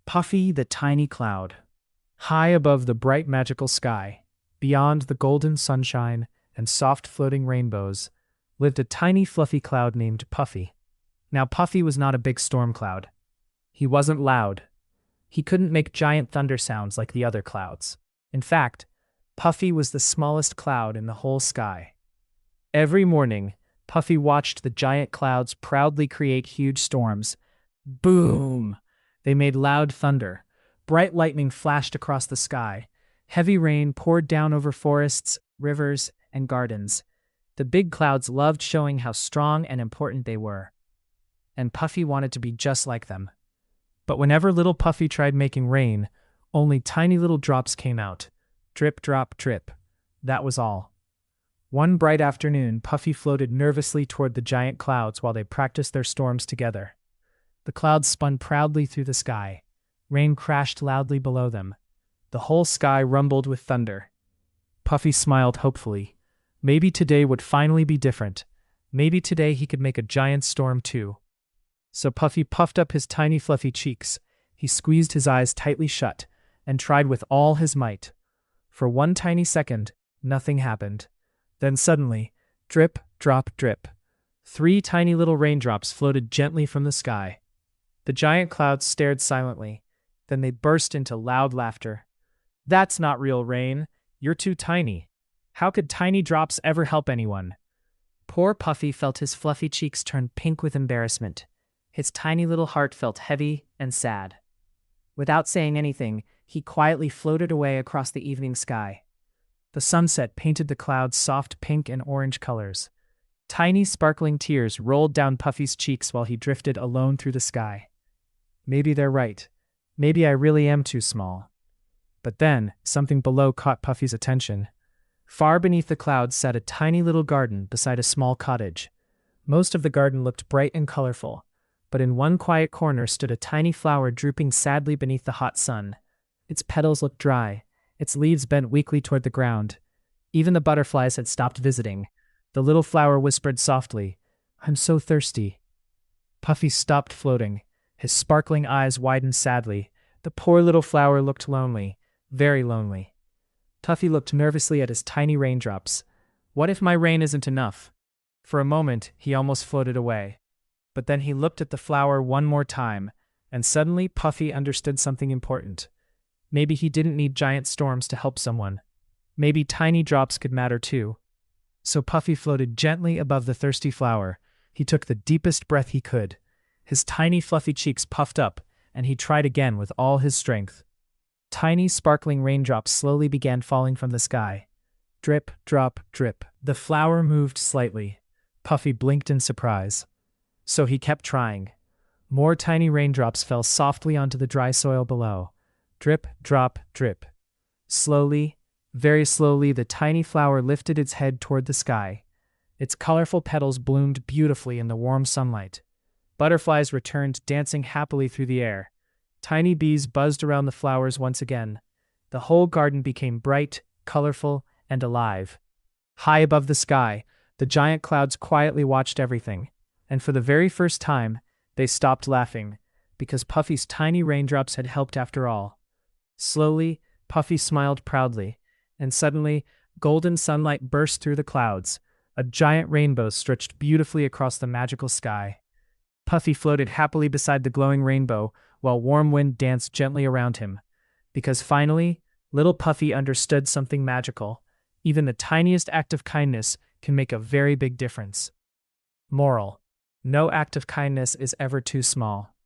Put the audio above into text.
Puffy the tiny cloud. High above the bright magical sky, beyond the golden sunshine and soft floating rainbows, lived a tiny fluffy cloud named Puffy. Now Puffy was not a big storm cloud. He wasn't loud. He couldn't make giant thunder sounds like the other clouds. In fact, Puffy was the smallest cloud in the whole sky. Every morning, Puffy watched the giant clouds proudly create huge storms. Boom! They made loud thunder. Bright lightning flashed across the sky. Heavy rain poured down over forests, rivers, and gardens. The big clouds loved showing how strong and important they were. And Puffy wanted to be just like them. But whenever little Puffy tried making rain, only tiny little drops came out. Drip, drop, drip. That was all. One bright afternoon, Puffy floated nervously toward the giant clouds while they practiced their storms together. The clouds spun proudly through the sky. Rain crashed loudly below them. The whole sky rumbled with thunder. Puffy smiled hopefully. Maybe today would finally be different. Maybe today he could make a giant storm too. So Puffy puffed up his tiny fluffy cheeks. He squeezed his eyes tightly shut and tried with all his might. For one tiny second, nothing happened. Then suddenly, drip, drop, drip. 3 tiny little raindrops floated gently from the sky. The giant clouds stared silently. Then they burst into loud laughter. "That's not real rain. You're too tiny. How could tiny drops ever help anyone?" Poor Puffy felt his fluffy cheeks turn pink with embarrassment. His tiny little heart felt heavy and sad. Without saying anything, he quietly floated away across the evening sky. The sunset painted the clouds soft pink and orange colors. Tiny sparkling tears rolled down Puffy's cheeks while he drifted alone through the sky. Maybe they're right. Maybe I really am too small. But then, something below caught Puffy's attention. Far beneath the clouds sat a tiny little garden beside a small cottage. Most of the garden looked bright and colorful, but in one quiet corner stood a tiny flower drooping sadly beneath the hot sun. Its petals looked dry, its leaves bent weakly toward the ground. Even the butterflies had stopped visiting. The little flower whispered softly, "I'm so thirsty." Puffy stopped floating. His sparkling eyes widened sadly. The poor little flower looked lonely, very lonely. Puffy looked nervously at his tiny raindrops. What if my rain isn't enough? For a moment, he almost floated away. But then he looked at the flower one more time, and suddenly Puffy understood something important. Maybe he didn't need giant storms to help someone. Maybe tiny drops could matter too. So Puffy floated gently above the thirsty flower. He took the deepest breath he could. His tiny fluffy cheeks puffed up, and he tried again with all his strength. Tiny sparkling raindrops slowly began falling from the sky. Drip, drop, drip. The flower moved slightly. Puffy blinked in surprise. So he kept trying. More tiny raindrops fell softly onto the dry soil below. Drip, drop, drip. Slowly, very slowly, the tiny flower lifted its head toward the sky. Its colorful petals bloomed beautifully in the warm sunlight. Butterflies returned, dancing happily through the air. Tiny bees buzzed around the flowers once again. The whole garden became bright, colorful, and alive. High above the sky, the giant clouds quietly watched everything. And for the very first time, they stopped laughing, because Puffy's tiny raindrops had helped after all. Slowly, Puffy smiled proudly, and suddenly, golden sunlight burst through the clouds. A giant rainbow stretched beautifully across the magical sky. Puffy floated happily beside the glowing rainbow, while warm wind danced gently around him. Because finally, little Puffy understood something magical. Even the tiniest act of kindness can make a very big difference. Moral: no act of kindness is ever too small.